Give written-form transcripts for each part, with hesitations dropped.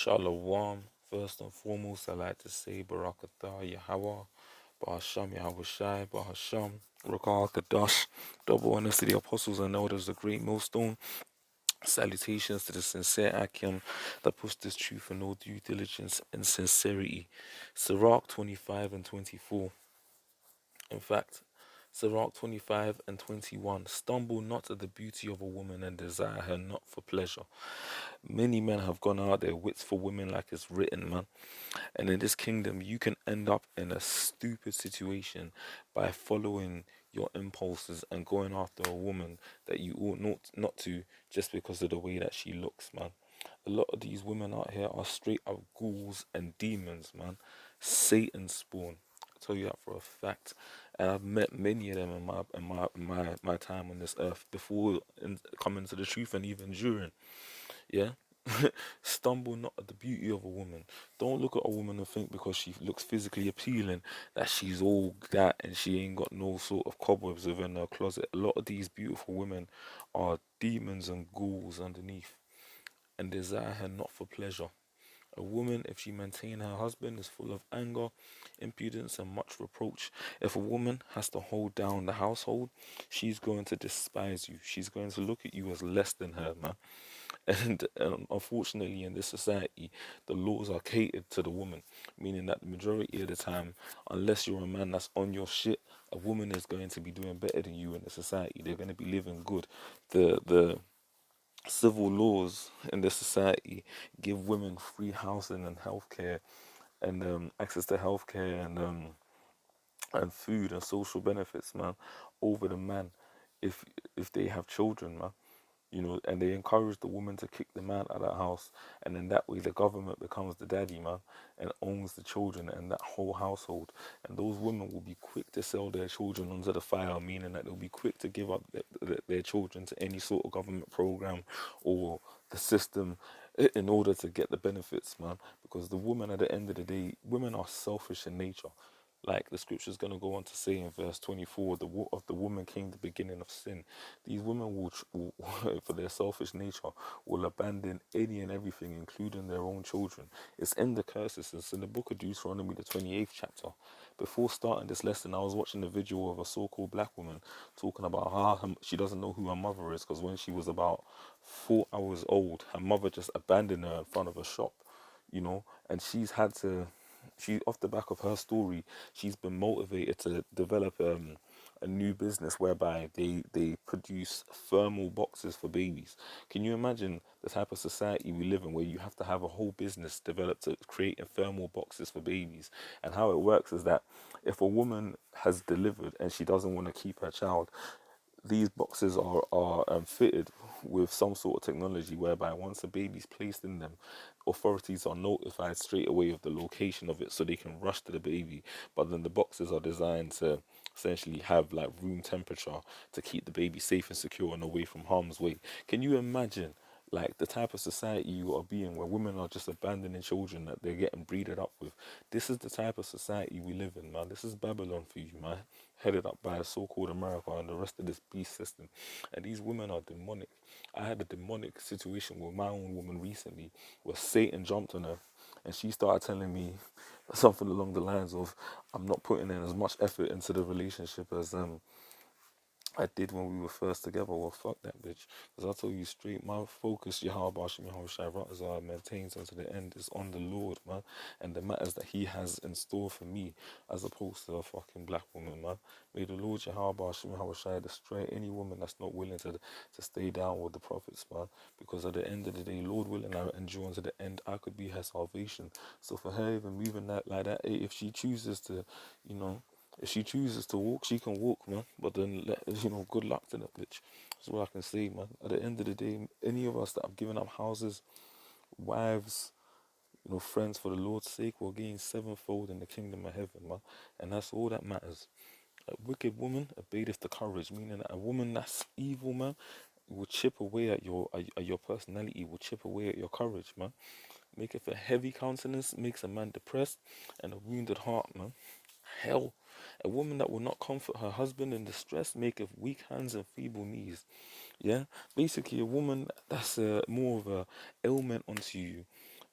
Shalom. First and foremost, I like to say Barakatah Yahweh, Bahasham Yahweh Shai, Bahasham, Rakah Kadash, double honors to the apostles and elders, the great millstone. Salutations to the sincere Akim that puts this truth in all due diligence and sincerity. Sirach 25 and 24. In fact, Sirach 25 and 21. Stumble not at the beauty of a woman and desire her not for pleasure. Many men have gone out their wits for women, like it's written, man. And in this kingdom, you can end up in a stupid situation by following your impulses and going after a woman that you ought not to, just because of the way that she looks, man. A lot of these women out here are straight up ghouls and demons, man. Satan spawn. I tell you that for a fact. And I've met many of them in my time on this earth before coming to the truth and even during. Yeah. Stumble not at the beauty of a woman. Don't look at a woman and think because she looks physically appealing that she's all that and she ain't got no sort of cobwebs within her closet. A lot of these beautiful women are demons and ghouls underneath and desire her not for pleasure. A woman, if she maintain her husband, is full of anger, impudence, and much reproach. If a woman has to hold down the household, she's going to despise you. She's going to look at you as less than her, man. And unfortunately, in this society, the laws are catered to the woman, meaning that the majority of the time, unless you're a man that's on your shit, a woman is going to be doing better than you in the society. They're going to be living good. The civil laws in this society give women free housing and healthcare and access to healthcare and food and social benefits, man, over the man if they have children, man. And they encourage the woman to kick the man out of the house, and then that way the government becomes the daddy, man, and owns the children and that whole household. And those women will be quick to sell their children onto the fire, meaning that they'll be quick to give up their children to any sort of government program or the system in order to get the benefits, man. Because the woman, at the end of the day, women are selfish in nature. Like the scripture's going to go on to say in verse 24, of the woman came the beginning of sin. These women will for their selfish nature, will abandon any and everything, including their own children. It's in the curses. It's in the book of Deuteronomy, the 28th chapter. Before starting this lesson, I was watching a video of a so-called black woman talking about how she doesn't know who her mother is because when she was about 4 hours old, her mother just abandoned her in front of a shop, and she, off the back of her story, she's been motivated to develop a new business whereby they produce thermal boxes for babies. Can you imagine the type of society we live in where you have to have a whole business developed to create thermal boxes for babies? And how it works is that if a woman has delivered and she doesn't want to keep her child, these boxes are fitted with some sort of technology whereby once a baby's placed in them, authorities are notified straight away of the location of it so they can rush to the baby. But then the boxes are designed to essentially have like room temperature to keep the baby safe and secure and away from harm's way. Can you imagine like the type of society you are being where women are just abandoning children that they're getting breeded up with? This is the type of society we live in, man. This is Babylon for you, man. Headed up by so-called America and the rest of this beast system. And these women are demonic. I had a demonic situation with my own woman recently where Satan jumped on her and she started telling me something along the lines of, I'm not putting in as much effort into the relationship as I did when we were first together. Well, fuck that bitch. Because I told you straight, my focus, Yahweh Bashim Yahweh Shai Ratazar, maintains unto the end is on the Lord, man. And the matters that He has in store for me, as opposed to a fucking black woman, man. May the Lord Yahweh Bashim Yahweh Shai destroy any woman that's not willing to stay down with the prophets, man. Because at the end of the day, Lord willing, I endure unto the end, I could be her salvation. So for her even moving that like that, if she chooses to, you know, if she chooses to walk, she can walk, man. But then, good luck to that bitch. That's what I can say, man. At the end of the day, any of us that have given up houses, wives, friends for the Lord's sake will gain sevenfold in the kingdom of heaven, man. And that's all that matters. A wicked woman abateth the courage, meaning that a woman that's evil, man, will chip away at your personality, will chip away at your courage, man. Maketh a heavy countenance, makes a man depressed, and a wounded heart, man. Hell, a woman that will not comfort her husband in distress maketh weak hands and feeble knees. Yeah, basically a woman that's more of a ailment onto you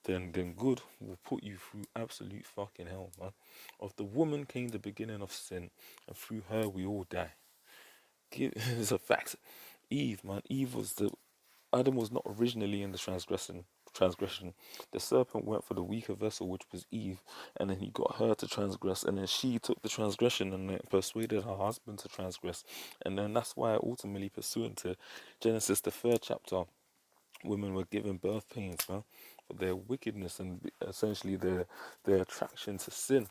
then good will put you through absolute fucking hell, man. Of the woman came the beginning of sin, and through her we all die. It's a fact. Eve, man, Eve was the Adam was not originally in the transgression. The serpent went for the weaker vessel, which was Eve, and then he got her to transgress, and then she took the transgression and then persuaded her husband to transgress. And then that's why ultimately, pursuant to Genesis, the third chapter, women were given birth pains, man, for their wickedness and essentially their attraction to sin.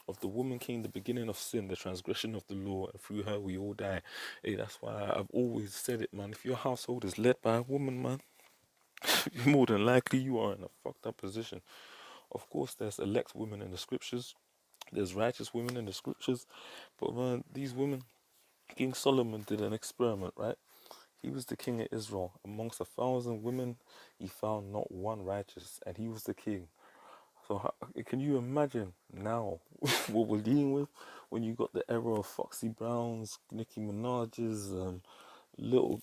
Of the woman came the beginning of sin, the transgression of the law, and through her we all die. Hey, that's why I've always said it, man. If your household is led by a woman, man, more than likely you are in a fucked up position. Of course, there's elect women in the scriptures, there's righteous women in the scriptures, but man, these women, King Solomon did an experiment, right? He was the king of Israel. Amongst 1,000 women, he found not one righteous, and he was the king. So can you imagine now what we're dealing with when you got the era of Foxy Browns, Nicki Minaj's, little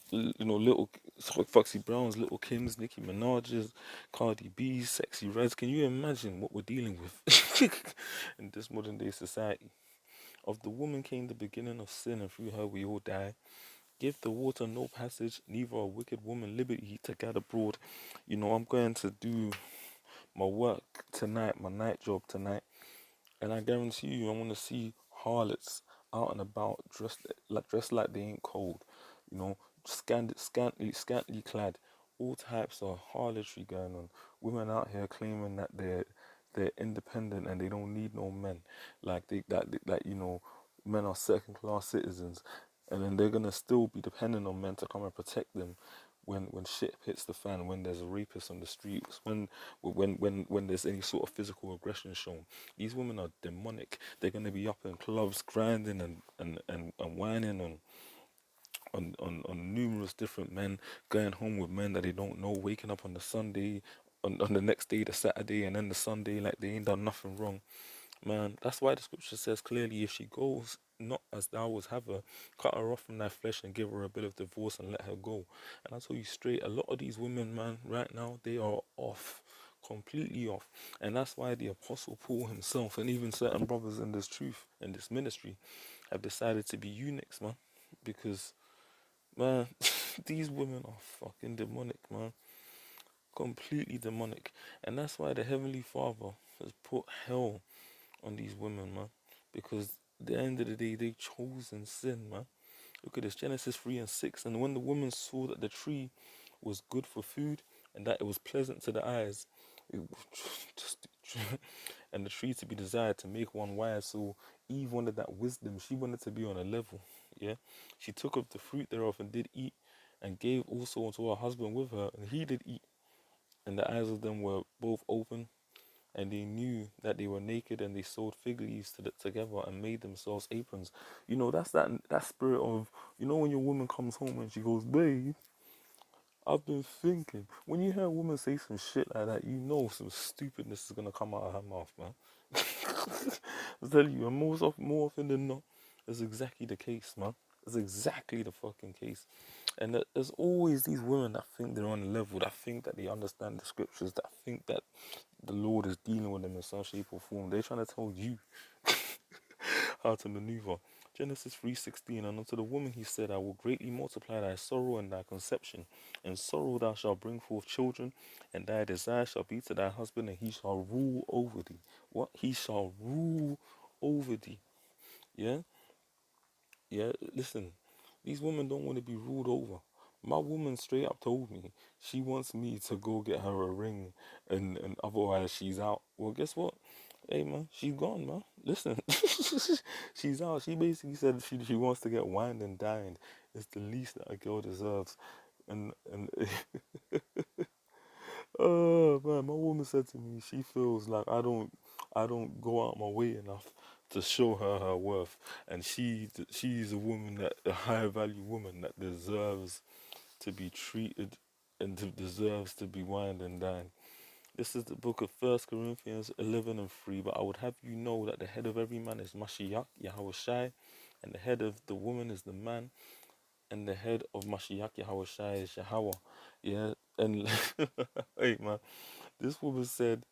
Foxy Browns, Little Kim's, Nicki Minaj's, Cardi B's, Sexy Reds. Can you imagine what we're dealing with in this modern day society? Of the woman came the beginning of sin, and through her we all die. Give the water no passage, neither a wicked woman liberty to get abroad. I'm going to do my work tonight, my night job tonight, and I guarantee you, I want to see harlots out and about, dressed like they ain't cold, you know, scantily clad, all types of harlotry going on. Women out here claiming that they're independent and they don't need no men, men are second class citizens, and then they're gonna still be dependent on men to come and protect them when shit hits the fan, when there's a rapist on the streets, when there's any sort of physical aggression shown. These women are demonic. They're gonna be up in clubs grinding and whining on numerous different men, going home with men that they don't know, waking up on the Sunday, on the next day, the Saturday, and then the Sunday, like they ain't done nothing wrong. Man, that's why the scripture says clearly, if she goes not as thou wouldst have her, cut her off from thy flesh and give her a bill of divorce and let her go. And I tell you straight, a lot of these women, man, right now, they are off. Completely off. And that's why the Apostle Paul himself and even certain brothers in this truth, in this ministry, have decided to be eunuchs, man. Because, man, these women are fucking demonic, man. Completely demonic. And that's why the Heavenly Father has put hell on these women, man. Because at the end of the day, they chosen sin, man. Look at this, Genesis 3 and 6. And when the woman saw that the tree was good for food and that it was pleasant to the eyes, it just, and the tree to be desired to make one wise. So Eve wanted that wisdom. She wanted to be on a level. Yeah. She took of the fruit thereof and did eat, and gave also unto her husband with her, and he did eat. And the eyes of them were both open, and they knew that they were naked, and they sewed fig leaves together and made themselves aprons. That's that spirit of, when your woman comes home and she goes, babe, I've been thinking. When you hear a woman say some shit like that, you know some stupidness is gonna come out of her mouth, man. I tell you, and more often than not, it's exactly the case, man. It's exactly the fucking case. And there's always these women that think they're on a level, that think that they understand the scriptures, that think that the Lord is dealing with them in some shape or form. They're trying to tell you how to maneuver. Genesis 3:16, and unto the woman he said, I will greatly multiply thy sorrow and thy conception. In sorrow thou shalt bring forth children, and thy desire shall be to thy husband, and he shall rule over thee. What? He shall rule over thee. Yeah? Yeah, listen, these women don't want to be ruled over. My woman straight up told me she wants me to go get her a ring, and otherwise she's out. Well, guess what? Hey man, she's gone, man. Listen, she's out. She basically said she wants to get wined and dined. It's the least that a girl deserves. And oh man, my woman said to me she feels like I don't go out my way enough to show her her worth, and she's a woman, that a high value woman that deserves to be treated and deserves to be wined and dined. This is the book of First Corinthians 11 and 3. But I would have you know that the head of every man is Mashiach, Yahweh Shai, and the head of the woman is the man, and the head of Mashiach, Yahweh Shai, is Yahweh. Yeah, and hey man, This woman said,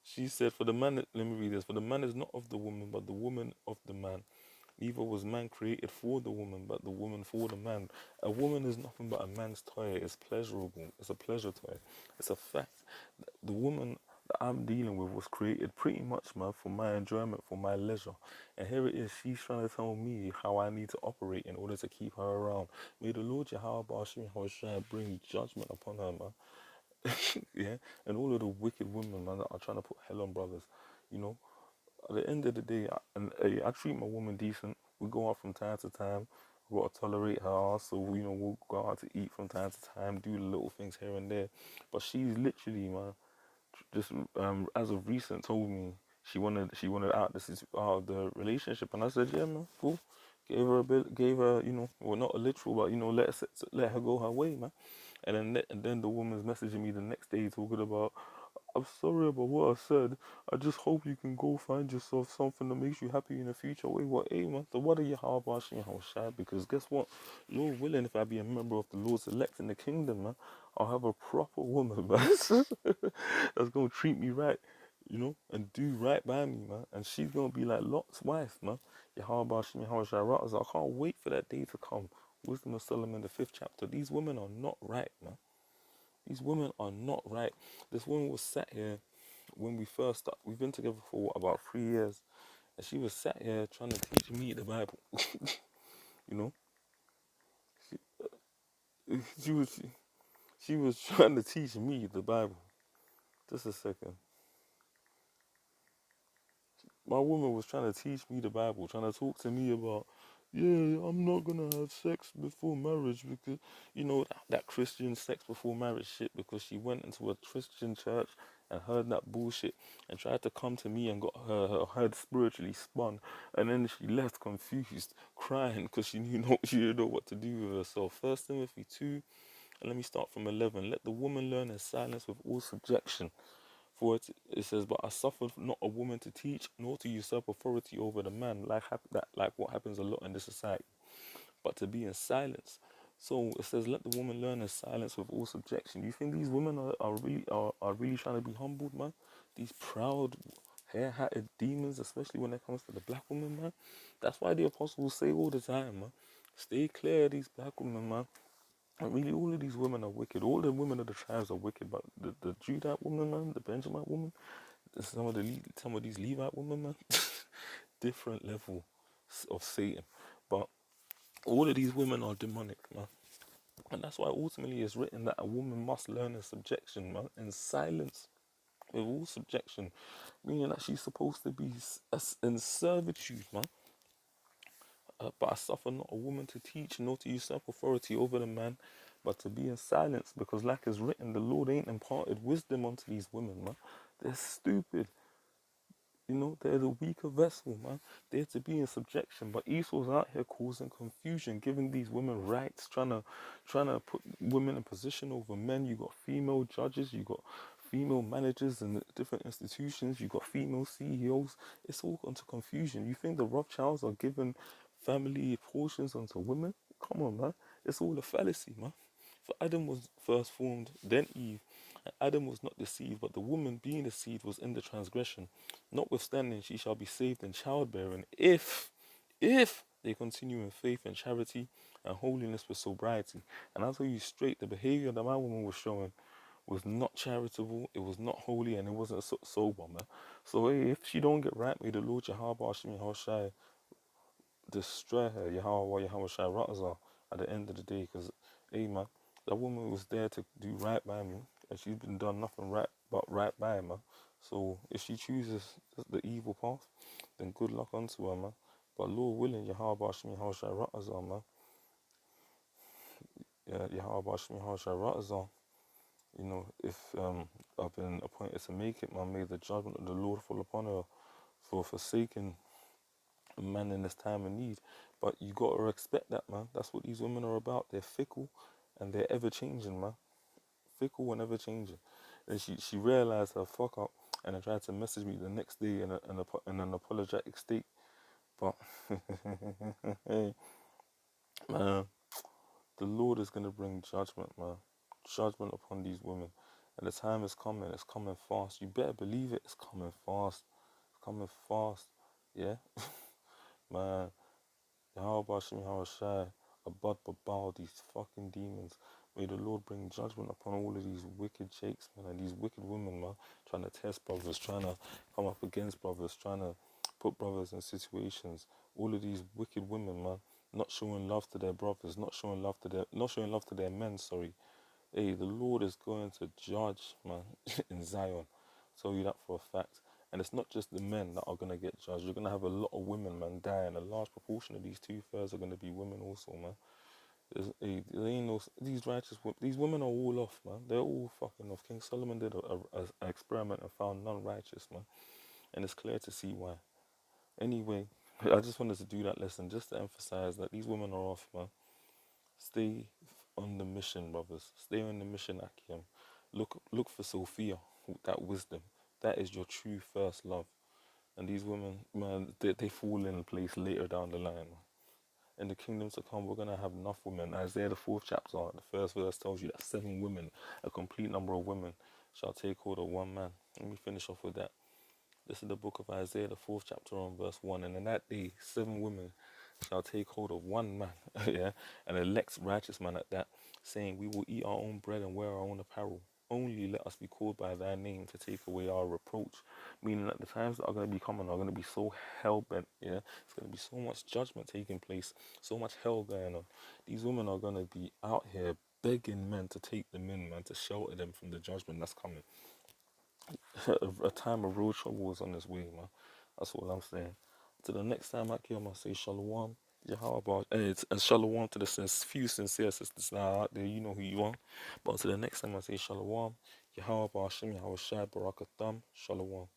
she said, for the man, let me read this, for the man is not of the woman, but the woman of the man. Neither was man created for the woman, but the woman for the man. A woman is nothing but a man's toy. It's pleasurable. It's a pleasure toy. It's a fact. The woman that I'm dealing with was created pretty much, man, for my enjoyment, for my leisure. And here it is, she's trying to tell me how I need to operate in order to keep her around. May the Lord Yahweh Shai bring judgment upon her, man. Yeah, and all of the wicked women, man, that are trying to put hell on brothers. You know, at the end of the day, I treat my woman decent. We go out from time to time. I gotta tolerate her, so we'll go out to eat from time to time, do little things here and there. But she's literally, man, just as of recent told me she wanted out of the relationship, and I said, yeah, man, cool. Gave her a bit, gave her, well, not a literal, but let her go her way, man. And then the woman's messaging me the next day talking about, I'm sorry about what I said. I just hope you can go find yourself something that makes you happy in the future. Wait, what? Hey, man, so what are you how about how shy? Because guess what? Lord willing, if I be a member of the Lord's elect in the kingdom, man, I'll have a proper woman, man, that's gonna treat me right, and do right by me, man. And she's gonna be like Lot's wife, man. Yahweh Shai Raz. I can't wait for that day to come. Wisdom of Solomon, the 5th chapter. These women are not right, man. These women are not right. This woman was sat here when we first started. We've been together for what, about 3 years, and she was sat here trying to teach me the Bible. you know, she was she was trying to teach me the Bible. Just a second. My woman was trying to teach me the Bible, trying to talk to me about, yeah, I'm not gonna have sex before marriage because, that Christian sex before marriage shit, because she went into a Christian church and heard that bullshit and tried to come to me and got her head spiritually spun, and then she left confused, crying because she didn't know what to do with herself. 1 Timothy 2, and let me start from 11. Let the woman learn in silence with all subjection. For it says, but I suffered not a woman to teach, nor to usurp authority over the man, like what happens a lot in this society, but to be in silence. So it says, let the woman learn in silence with all subjection. You think these women are really trying to be humbled, man? These proud, hair-hatted demons, especially when it comes to the black woman, man. That's why the apostles say all the time, man, stay clear of these black women, man. And really, all of these women are wicked. All the women of the tribes are wicked, but the Judite woman, man, the Benjamin woman, some of these Levite women, man, different level of Satan. But all of these women are demonic, man. And that's why ultimately it's written that a woman must learn in subjection, man, in silence, with all subjection, meaning that she's supposed to be in servitude, man. But I suffer not a woman to teach, nor to usurp authority over the man, but to be in silence, because like is written, the Lord ain't imparted wisdom unto these women, man. They're stupid. They're the weaker vessel, man. They're to be in subjection. But Esau's out here causing confusion, giving these women rights, trying to put women in position over men. You got female judges, you got female managers in different institutions, you got female CEOs. It's all gone to confusion. You think the Rothschilds are giving family portions onto women? Come on, man. It's all a fallacy, man. For Adam was first formed, then Eve. And Adam was not deceived, but the woman being deceived was in the transgression. Notwithstanding, she shall be saved in childbearing if they continue in faith and charity and holiness with sobriety. And I'll tell you straight, the behavior that my woman was showing was not charitable, it was not holy, and it wasn't sober, man. So hey, if she don't get right, may the Lord Yahweh Shai destroy her, Yahweh Shai Ratazar, at the end of the day, because, hey, man, that woman was there to do right by me, and she's been done nothing right but right by, man. So if she chooses the evil path, then good luck unto her, man. But Lord willing, Yahweh Shai Ratazar, man. Yeah, Yahweh Shai Ratazar. If I've been appointed to make it, man, may the judgment of the Lord fall upon her for forsaking a man in this time of need. But you gotta respect that, man. That's what these women are about. They're fickle and they're ever changing, man. Fickle and ever changing. And she realized her fuck up and then tried to message me the next day in an apologetic state. But hey, man, the Lord is gonna bring judgment, man. Judgment upon these women. And the time is coming. It's coming fast. You better believe it. It's coming fast. It's coming fast. Yeah, man. How about Shimi Hawashai, Abad Babal, these fucking demons. May the Lord bring judgment upon all of these wicked sheikhs, man, and these wicked women, man, trying to test brothers, trying to come up against brothers, trying to put brothers in situations. All of these wicked women, man, not showing love to their brothers, not showing love to their men, sorry. Hey, the Lord is going to judge, man, in Zion. Tell you that for a fact. And it's not just the men that are going to get judged. You're going to have a lot of women, man, dying. A large proportion of these 2/3 are going to be women also, man. Hey, there ain't no, these righteous women, these women are all off, man. They're all fucking off. King Solomon did an experiment and found none righteous, man. And it's clear to see why. Anyway, I just wanted to do that lesson just to emphasize that these women are off, man. Stay on the mission, brothers. Stay on the mission, Akim. Look for Sophia, that wisdom. That is your true first love. And these women, man, they fall in place later down the line. In the kingdom to come, we're gonna have enough women. Isaiah the 4th chapter, the first verse tells you that 7 women, a complete number of women, shall take hold of one man. Let me finish off with that. This is the book of Isaiah, the 4th chapter on verse 1. And in that day, 7 women shall take hold of one man, yeah, an elect righteous man at that, saying, we will eat our own bread and wear our own apparel. Only let us be called by thy name to take away our reproach. Meaning that the times that are going to be coming are going to be so hell bent, yeah. It's going to be so much judgment taking place, so much hell going on. These women are going to be out here begging men to take them in, man, to shelter them from the judgment that's coming. A time of real trouble is on its way, man. That's all I'm saying. To the next time I come, I say shalom. Yeah, how about it's and shalom to the few sincere sisters now out there. You know who you are. But to the next time I say shalom. Yeah, how about Hashem Yahweh Shai Barakatam. Shalom.